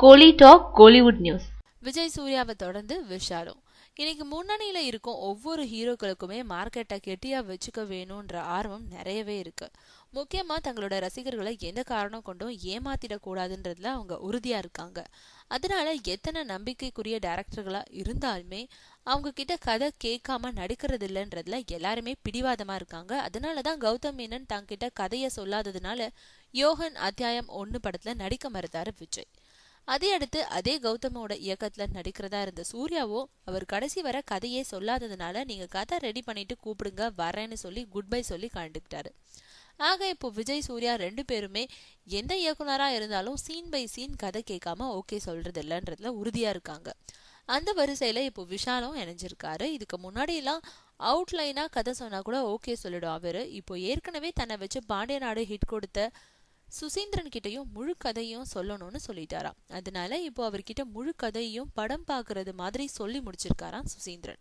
கோலி talk Kollywood news. Vijay சூர்யாவை தொடர்ந்து விஷாலும். இன்னைக்கு முன்னணியில இருக்கும் ஒவ்வொரு ஹீரோக்களுக்குமே மார்க்கெட்டை கெட்டியா வச்சுக்க வேணும்ன்ற ஆர்வம் நிறையவே இருக்கு. முக்கியமா தங்களோட ரசிகர்களை எந்த காரணம் கொண்டும் ஏமாத்திடக்கூடாதுன்றதுல அவங்க உறுதியா இருக்காங்க. அதனால எத்தனை நம்பிக்கைக்குரிய டைரக்டர்களா இருந்தாலுமே அவங்க கிட்ட கதை கேட்காம நடிக்கிறது இல்லைன்றதுல எல்லாருமே பிடிவாதமா இருக்காங்க. அதனாலதான் கௌதம் மேனன் தங்கிட்ட கதைய சொல்லாததுனால யோகன் அத்தியாயம் 1 படத்துல நடிக்க மறுத்தாரு விஜய். அதே அடுத்து அதே கௌதமோட இயக்கத்துல நடிக்கிறதா இருந்த சூர்யாவோ அவர் கடைசி வர கதையே சொல்லாததுனால நீங்க கதை ரெடி பண்ணிட்டு கூப்பிடுங்க வரேன்னு சொல்லி குட் பை சொல்லி கலந்துக்கிட்டாரு. ஆக இப்போ விஜய் சூர்யா 2 பேருமே எந்த இயக்குனரா இருந்தாலும் சீன் பை சீன் கதை கேட்காம ஓகே சொல்றது இல்லைன்றதுல உறுதியா இருக்காங்க. அந்த வரிசையில இப்போ விஷாலும் இணைஞ்சிருக்காரு. இதுக்கு முன்னாடி எல்லாம் அவுட்லைனா கதை சொன்னா கூட ஓகே சொல்லிடும் அவரு. இப்போ ஏற்கனவே தன்னை வச்சு பாண்டிய நாடு ஹிட் கொடுத்த சுசீந்திரன் கிட்டையும் முழு கதையும் சொல்லணும்னு சொல்லிட்டாராம். அதனால இப்போ அவர்கிட்ட முழு கதையும் படம் பாக்குறது மாதிரி சொல்லி முடிச்சிருக்காராம் சுசீந்திரன்.